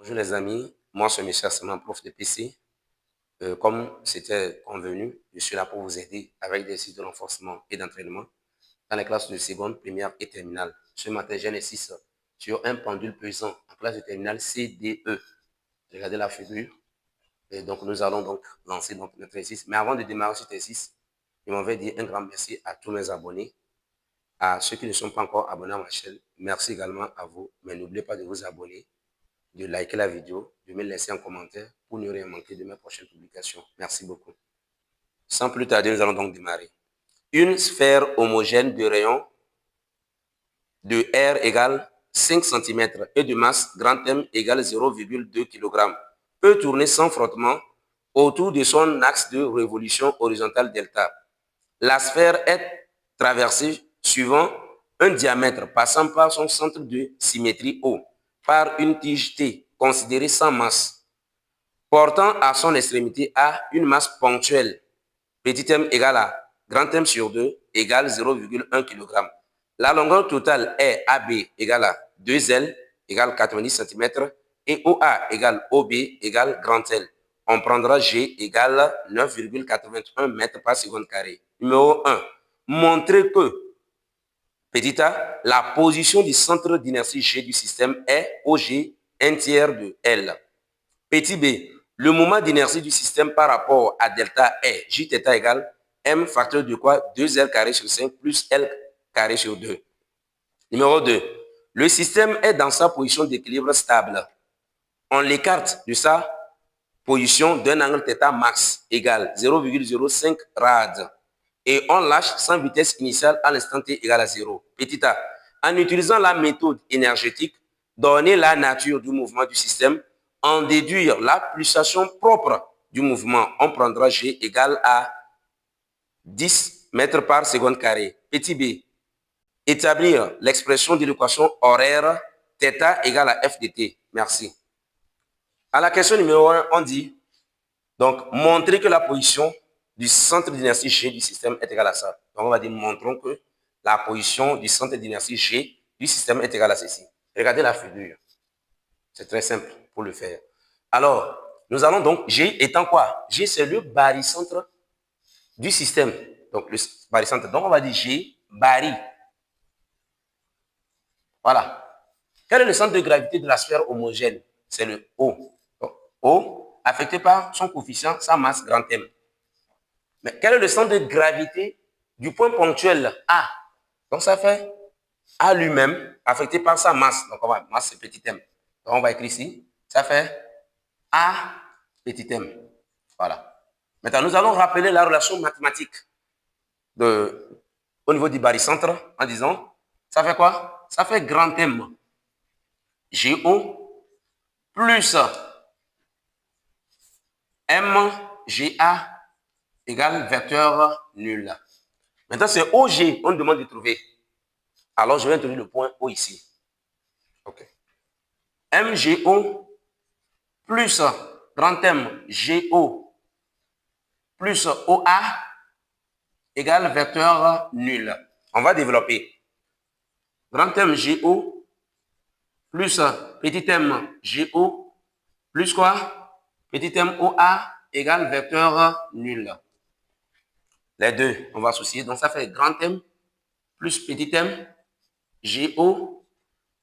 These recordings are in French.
Bonjour les amis, moi c'est M. Asseman, prof de PC. Comme c'était convenu, je suis là pour vous aider avec des exercices de renforcement et d'entraînement dans les classes de seconde, première et terminale. Ce matin, j'ai un exercice sur un pendule pesant en classe de terminale CDE. Regardez la figure. Et donc, nous allons donc lancer notre exercice. Mais avant de démarrer cet exercice, je m'en vais dire un grand merci à tous mes abonnés, à ceux qui ne sont pas encore abonnés à ma chaîne. Merci également à vous, mais n'oubliez pas de vous abonner, de liker la vidéo, de me laisser un commentaire pour ne rien manquer de mes prochaines publications. Merci beaucoup. Sans plus tarder, nous allons donc démarrer. Une sphère homogène de rayon de R égale 5 cm et de masse grand M égale 0,2 kg peut tourner sans frottement autour de son axe de révolution horizontale delta. La sphère est traversée suivant un diamètre passant par son centre de symétrie O par une tige T considérée sans masse, portant à son extrémité A une masse ponctuelle, petit m égale à grand M sur 2 égale 0,1 kg. La longueur totale est AB égale à 2L égale 90 cm et OA égale OB égale grand L. On prendra G égale 9,81 mètres par seconde carré. Numéro 1. Montrer que, petit a, la position du centre d'inertie G du système est OG 1 tiers de L. Petit b, le moment d'inertie du système par rapport à delta est Jθ égale M facteur de quoi 2L carré sur 5 plus L carré sur 2. Numéro 2. Le système est dans sa position d'équilibre stable. On l'écarte de sa position d'un angle θ max égale 0,05 rad. Et on lâche sans vitesse initiale à l'instant t égale à 0. Petit a. En utilisant la méthode énergétique, donner la nature du mouvement du système, en déduire la pulsation propre du mouvement, on prendra G égale à 10 mètres par seconde carré. Petit b. Établir l'expression de l'équation horaire θ égale à F de t. Merci. À la question numéro 1, on dit, donc, montrer que la position du centre d'inertie G du système est égale à ça. Donc, on va dire, montrons que la position du centre d'inertie G du système est égale à ceci. Regardez la figure. C'est très simple pour le faire. Alors, nous allons donc, G étant quoi? G, c'est le barycentre du système. Donc, le barycentre. Donc, on va dire G, bary. Voilà. Quel est le centre de gravité de la sphère homogène? C'est le O. Donc, O, affecté par son coefficient, sa masse grand M. Mais quel est le centre de gravité du point ponctuel A? Donc, ça fait A lui-même, affecté par sa masse. Donc, masse, c'est petit m. Donc, on va écrire ici. Ça fait A petit m. Voilà. Maintenant, nous allons rappeler la relation mathématique au niveau du barycentre en disant, ça fait quoi? Ça fait grand M GO plus MGA égale vecteur nul. Maintenant, c'est OG, on demande de trouver. Alors, je vais introduire le point O ici. OK. MGO plus grand M GO plus OA égale vecteur nul. On va développer. Grand M GO plus petit m GO plus quoi? Petit m OA égale vecteur nul. Les deux, on va associer. Donc, ça fait grand M plus petit m GO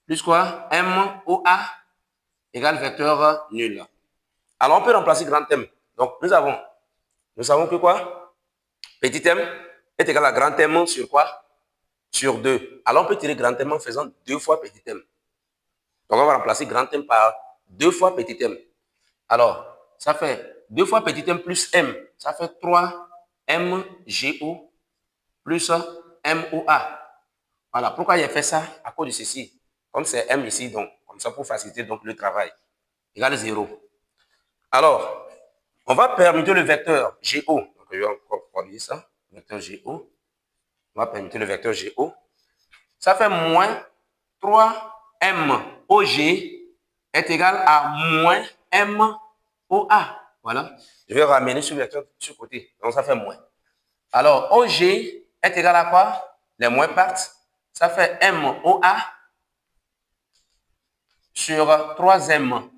plus quoi? MOA égale vecteur nul. Alors, on peut remplacer grand M. Donc, nous savons que quoi? Petit m est égal à grand M sur quoi? Sur 2. Alors, on peut tirer grand M en faisant 2 fois petit m. Donc, on va remplacer grand M par 2 fois petit m. Alors, ça fait 2 fois petit m plus m. Ça fait 3 MGO plus MOA. Voilà. Pourquoi j'ai fait ça? À cause de ceci. Comme c'est M ici, donc, comme ça, pour faciliter donc, le travail. Égale 0. Alors, on va permuter le vecteur GO. Donc, je vais encore corriger ça. Vecteur GO. On va permuter le vecteur GO. Ça fait moins 3M OG est égal à moins MOA. Voilà. Je vais ramener ce vecteur de ce côté. Donc, ça fait moins. Alors, OG est égal à quoi? Les moins partent. Ça fait MOA sur 3M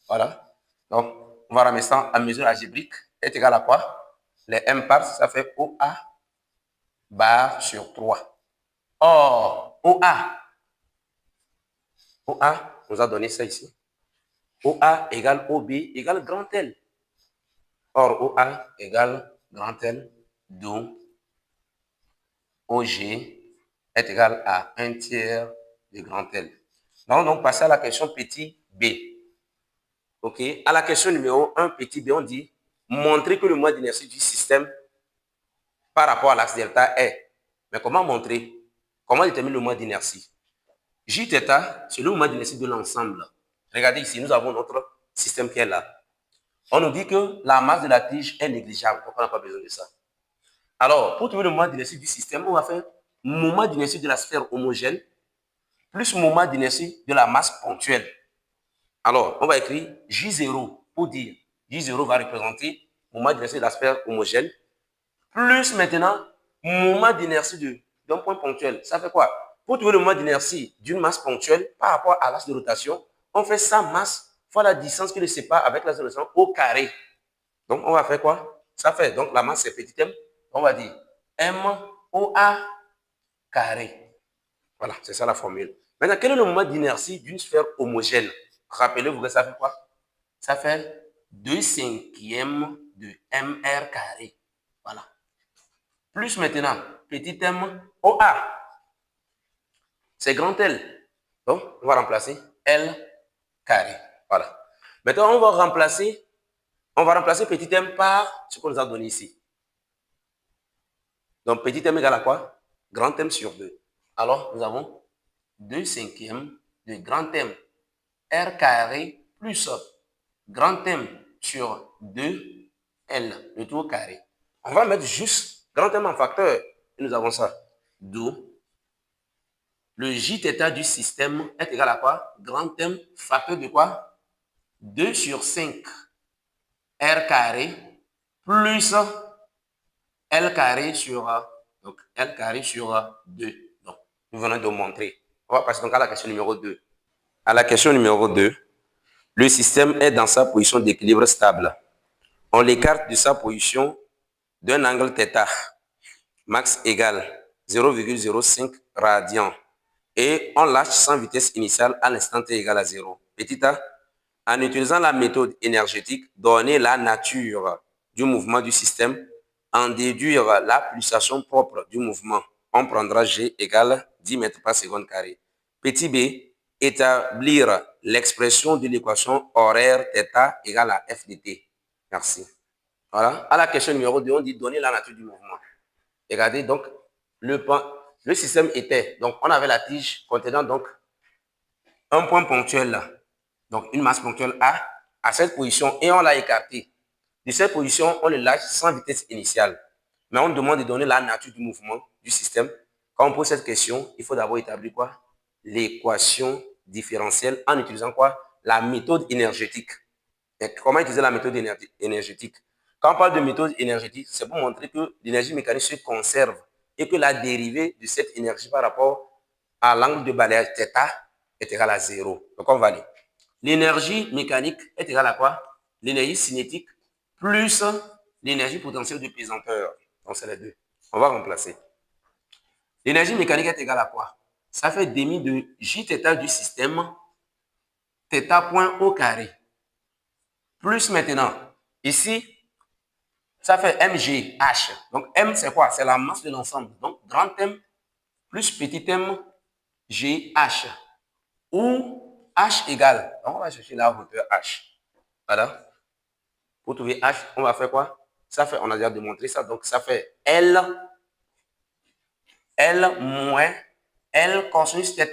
Voilà. Donc, on va ramener ça à mesure algébrique est égal à quoi? Les m parts, ça fait OA bar sur 3. Or, OA nous a donné ça ici. OA égale OB égale grand L. Or, OA égale grand L, d'où OG est égal à 1 tiers de grand L. Nous allons donc passer à la question petit b. OK? À la question numéro 1, petit b, on dit montrer que le moment d'inertie du système par rapport à l'axe delta est. Mais comment montrer? Comment déterminer le moment d'inertie? Jθ, c'est le moment d'inertie de l'ensemble. Regardez ici, nous avons notre système qui est là. On nous dit que la masse de la tige est négligeable, donc on n'a pas besoin de ça. Alors, pour trouver le moment d'inertie du système, on va faire moment d'inertie de la sphère homogène plus moment d'inertie de la masse ponctuelle. Alors, on va écrire J0 pour dire J0 va représenter moment d'inertie de la sphère homogène plus maintenant moment d'inertie d'un point ponctuel. Ça fait quoi? Pour trouver le moment d'inertie d'une masse ponctuelle par rapport à l'axe de rotation, on fait sa masse fois la distance qui le sépare avec l'axe de rotation au carré. Donc, on va faire quoi? Ça fait, donc la masse c'est petit m, on va dire MOA carré. Voilà, c'est ça la formule. Maintenant, quel est le moment d'inertie d'une sphère homogène? Rappelez-vous que ça fait quoi? Ça fait 2/5 de mr carré. Voilà. Plus maintenant, petit m OA. C'est grand L. Donc, on va remplacer L carré. Voilà. Maintenant, on va remplacer petit m par ce qu'on nous a donné ici. Donc, petit m égale à quoi? Grand M sur 2. Alors, nous avons 2/5 de grand M R carré plus grand M sur 2 L, le tout au carré. On va mettre juste grand M en facteur. Et nous avons ça. D'où le Jθ du système est égal à quoi? Grand M facteur de quoi? 2 sur 5 R carré plus L carré sur, donc L carré sur 2. Donc, nous venons de montrer. On va passer donc à la question numéro 2. À la question numéro 2, le système est dans sa position d'équilibre stable. On l'écarte de sa position d'un angle θ, max égale 0,05 radian. Et on lâche sans vitesse initiale à l'instant t égale à 0. Petit a, en utilisant la méthode énergétique, donner la nature du mouvement du système, en déduire la pulsation propre du mouvement. On prendra G égale 10 mètres par seconde carré. Petit b, établir l'expression de l'équation horaire θ égale à f de t. Merci. Voilà. À la question numéro 2, on dit donner la nature du mouvement. Regardez, donc, le système était, donc, on avait la tige contenant donc un point ponctuel là, donc une masse ponctuelle A, à cette position, et on l'a écarté. De cette position, on le lâche sans vitesse initiale. Mais on demande de donner la nature du mouvement du système. Quand on pose cette question, il faut d'abord établir quoi? L'équation différentielle en utilisant quoi? La méthode énergétique. Et comment utiliser la méthode énergétique? Quand on parle de méthode énergétique, c'est pour montrer que l'énergie mécanique se conserve et que la dérivée de cette énergie par rapport à l'angle de balayage θ est égale à 0. Donc, on va dire l'énergie mécanique est égale à quoi? L'énergie cinétique plus l'énergie potentielle de pesanteur. Donc, c'est les deux. On va remplacer. L'énergie mécanique est égale à quoi? Ça fait demi de Jθ du système, θ point au carré. Plus maintenant, ici, ça fait mgh. Donc, m, c'est quoi? C'est la masse de l'ensemble. Donc, grand M plus petit m gh. Où h égale. Donc, on va chercher la hauteur h. Voilà. Pour trouver h, on va faire quoi? Ça fait, on a déjà démontré ça. Donc, ça fait L moins L cosinus θ.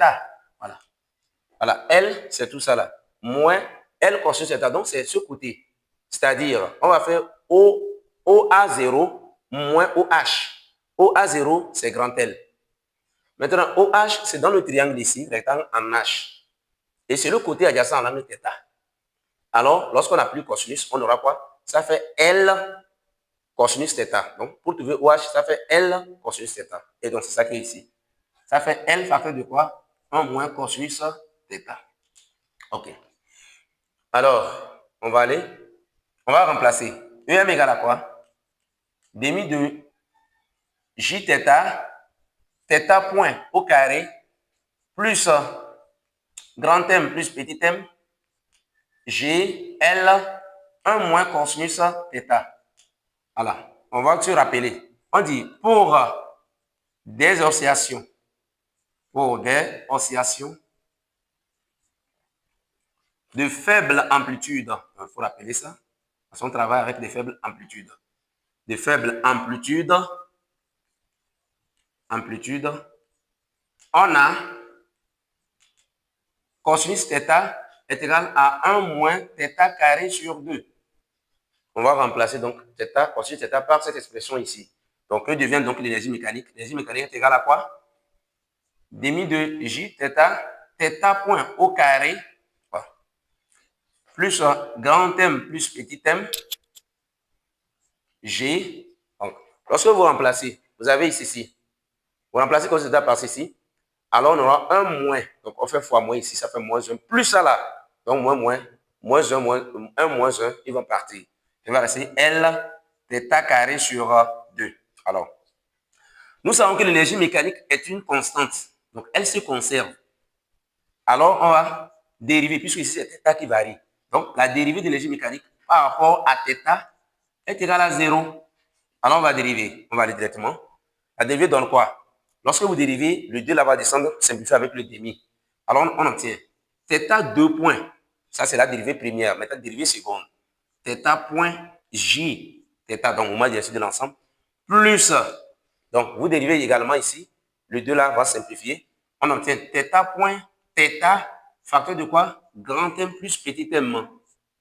Voilà. Voilà. L, c'est tout ça là. Moins L cosinus θ. Donc, c'est ce côté. C'est-à-dire, on va faire OA0 moins OH. OA0, c'est grand L. Maintenant, OH, c'est dans le triangle ici, rectangle en H. Et c'est le côté adjacent à l'angle θ. Alors, lorsqu'on applique cosinus, on aura quoi? Ça fait L cosinus θ. Donc, pour trouver OH, ça fait L cosinus θ. Et donc, c'est ça qui est ici. Ça fait L facteur de quoi? 1 moins cosinus θ. OK. Alors, on va aller, on va remplacer. EM égale à quoi? Demi de J θ point au carré, plus grand M plus petit m, G, L, 1 moins cosinus θ. Voilà, on va se rappeler. On dit pour des oscillations, de faible amplitude, il faut rappeler ça, parce qu'on travaille avec des faibles amplitudes. De faible amplitude, on a cosinus θ est égal à 1 moins θ carré sur 2. On va remplacer donc θ, cosinus θ par cette expression ici. Donc, que devient donc l'énergie mécanique? L'énergie mécanique est égale à quoi? Demi de J θ point au carré, plus grand M plus petit m, G. Donc, lorsque vous remplacez, vous avez ici, vous remplacez cosinus θ par ceci, alors on aura 1 moins. Donc, on fait fois moins ici, ça fait moins 1, plus ça là. Donc, moins 1, moins 1, ils vont partir. Il va rester L θ carré sur 2. Alors, nous savons que l'énergie mécanique est une constante. Donc, elle se conserve. Alors, on va dériver, puisque ici, c'est θ qui varie. Donc, la dérivée de l'énergie mécanique par rapport à θ est égale à 0. Alors, on va dériver. On va aller directement. La dérivée donne quoi? Lorsque vous dérivez, le 2 là va descendre, simplifié avec le demi. Alors, on obtient θ 2 points. Ça, c'est la dérivée première. Maintenant, dérivée seconde. θ point J, θ, donc au moins de l'ensemble, plus, donc vous dérivez également ici, le 2 là va simplifier. On obtient θ point θ, facteur de quoi? Grand M plus petit m,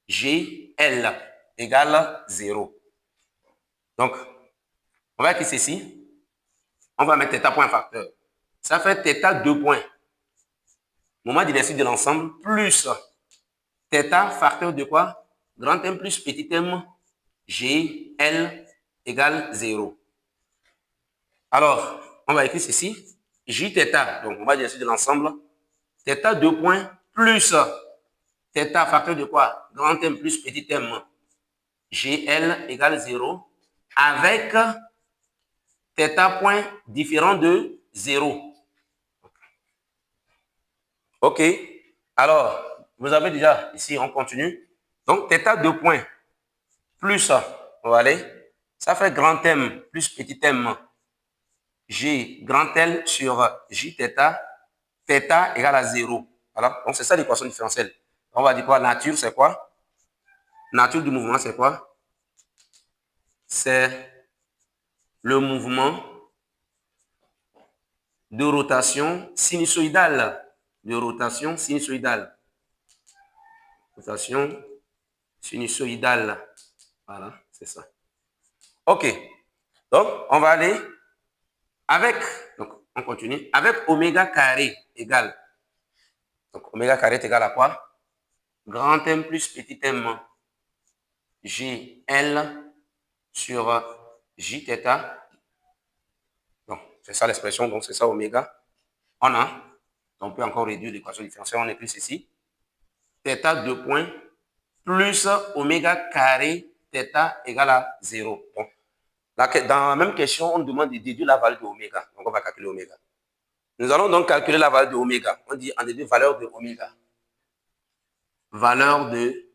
G, L, égale 0. Donc, on va écrire ceci. On va mettre θ point facteur. Ça fait θ 2 points. Moment d'inertie de l'ensemble plus θ facteur de quoi? Grand M plus petit m, G, L égale 0. Alors, on va écrire ceci. J θ, donc on va dire de l'ensemble. θ 2 points plus θ facteur de quoi? Grand M plus petit m, GL égale 0. Avec θ point différent de 0. OK. Alors, vous avez déjà, ici, on continue. Donc, θ 2 points plus, on va aller, ça fait grand M plus petit m, G grand L sur J θ, θ égale à 0. Voilà, donc c'est ça l'équation différentielle. On va dire quoi? Nature, c'est quoi? Nature du mouvement, c'est quoi? C'est le mouvement de rotation sinusoïdale. De rotation sinusoïdale. Rotation sinusoïdale. Voilà, c'est ça. OK. Donc, on va aller avec, donc on continue, avec oméga carré égale. Donc, oméga carré est égal à quoi? Grand M plus petit m, G, L sur J θ. Donc, c'est ça l'expression, donc c'est ça oméga. On peut encore réduire l'équation différentielle, on écrit ceci. θ 2 points plus oméga carré θ égale à 0. Donc, dans la même question, on demande de déduire la valeur de oméga. Donc, on va calculer oméga. Nous allons donc calculer la valeur de oméga. On dit en déduit valeur de oméga. Valeur de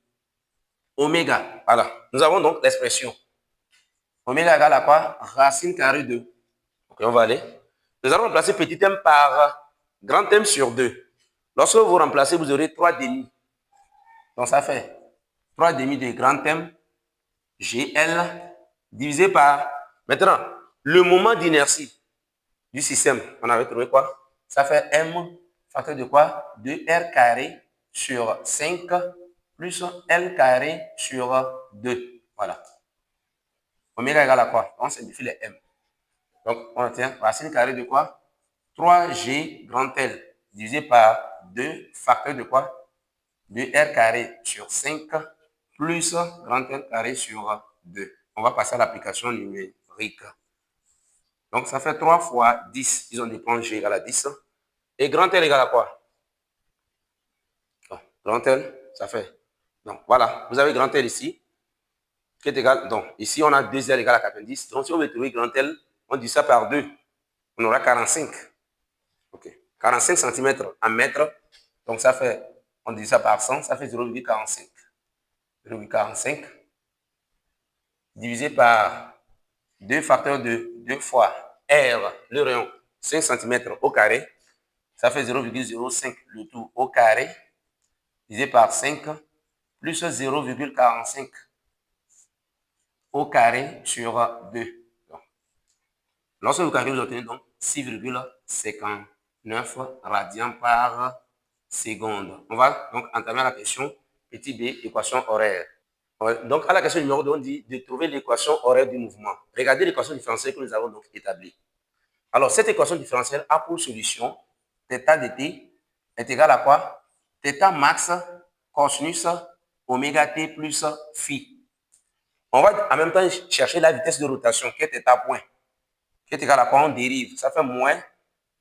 oméga. Voilà. Nous avons donc l'expression. Oméga égale à quoi? Racine carrée de. Donc, on va aller. Nous allons remplacer petit m par grand M sur 2. Lorsque vous remplacez, vous aurez 3 demi. Donc, ça fait 3 demi de grand M, GL, divisé par, maintenant, le moment d'inertie du système. On avait trouvé quoi? Ça fait M, facteur de quoi? 2R carré sur 5 plus L carré sur 2. Voilà. Oméga égale à quoi? On simplifie les M. Donc, on obtient racine carrée de quoi? 3G grand L divisé par 2 facteur de quoi? 2R carré sur 5 plus grand L carré sur 2. On va passer à l'application numérique. Donc, ça fait 3 fois 10. Ils ont des points G égale à 10. Et grand L égale à quoi? Grand L, ça fait Donc, voilà, vous avez grand L ici, qui est égal, donc, ici, on a 2L égale à 90. Donc, si on veut trouver grand L, on dit ça par 2. On aura 45. OK. 45 cm en mètres. Donc, ça fait, on dit ça par 100, ça fait 0,45. 0,45 divisé par 2 facteurs de 2 fois R, le rayon, 5 cm au carré. Ça fait 0,05 le tout au carré, divisé par 5, plus 0,45 au carré sur 2. Donc, lorsque vous calculez, vous obtenez donc 6,59 radians par seconde. On va donc entamer la question petit b, équation horaire. Donc, à la question numéro 2, on dit de trouver l'équation horaire du mouvement. Regardez l'équation différentielle que nous avons donc établie. Alors, cette équation différentielle a pour solution θ de t est égal à quoi? Θ max cosinus oméga t plus phi. On va en même temps chercher la vitesse de rotation qui est θ point, qui est égal à quoi? On dérive. Ça fait moins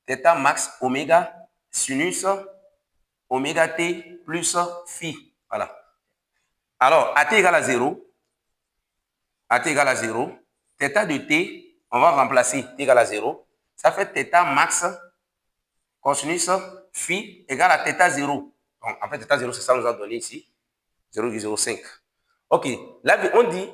θ max oméga sinus oméga t plus phi. Voilà. Alors, à t égale à 0, à t égale à 0, θ de t, on va remplacer t égale à 0. Ça fait θ max cosinus phi égale à θ 0. Donc, en fait, θ 0, c'est ça que nous a donné ici, 0,05. OK. Là, on dit,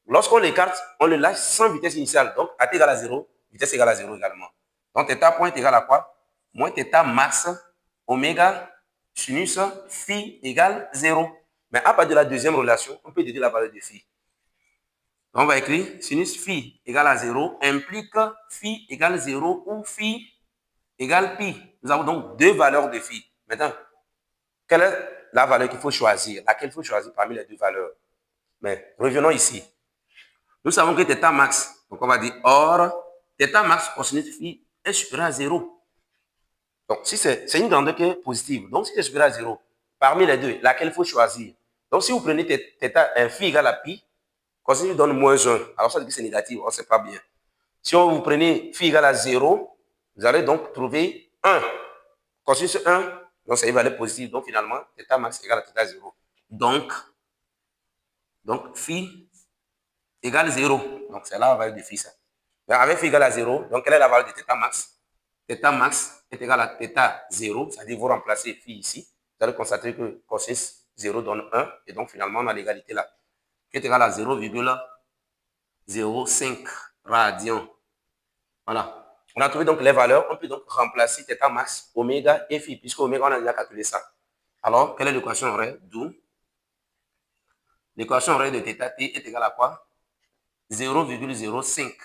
lorsqu'on l'écarte, on le lâche sans vitesse initiale. Donc, à t égale à 0, vitesse égale à 0 également. Donc, θ point est égal à quoi? Moins θ max oméga sinus phi égale 0. Mais à partir de la deuxième relation, on peut déduire la valeur de phi. Donc, on va écrire sinus phi égale à 0 implique phi égale 0 ou phi égale pi. Nous avons donc deux valeurs de phi. Maintenant, quelle est la valeur qu'il faut choisir? Laquelle il faut choisir parmi les deux valeurs? Mais revenons ici. Nous savons que θ max, donc on va dire or, θ max cosinus phi est supérieur à 0. Donc, si c'est une grandeur qui est positive, donc si c'est supérieur à 0, parmi les deux, laquelle il faut choisir? Donc, si vous prenez θ, phi égale à pi, cosinus donne moins 1. Alors, ça veut dire que c'est négatif, on ne sait pas bien. Si vous prenez phi égale à 0, vous allez donc trouver 1. Cosinus 1, donc c'est une valeur positive. Donc finalement, θ max égale à θ 0. Donc phi égale 0. Donc c'est là la valeur de phi ça. Mais avec phi égale à 0, donc quelle est la valeur de θ max? Θ max est égal à θ 0, c'est-à-dire vous remplacez phi ici. Vous allez constater que cosinus 0 donne 1. Et donc finalement, on a l'égalité là. Qui est égal à 0,05 radians. Voilà. On a trouvé donc les valeurs. On peut donc remplacer θ max, oméga et phi, puisque oméga, on a déjà calculé ça. Alors, quelle est l'équation horaire? D'où l'équation horaire de θ t est égale à quoi? 0,05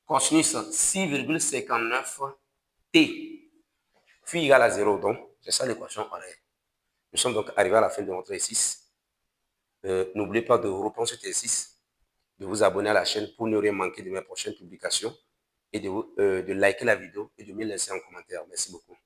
cosinus 6,59 t. Phi égale à 0. Donc, c'est ça l'équation horaire. Nous sommes donc arrivés à la fin de notre exercice. N'oubliez pas de reprendre cet exercice, de vous abonner à la chaîne pour ne rien manquer de mes prochaines publications et de liker la vidéo et de me laisser un commentaire. Merci beaucoup.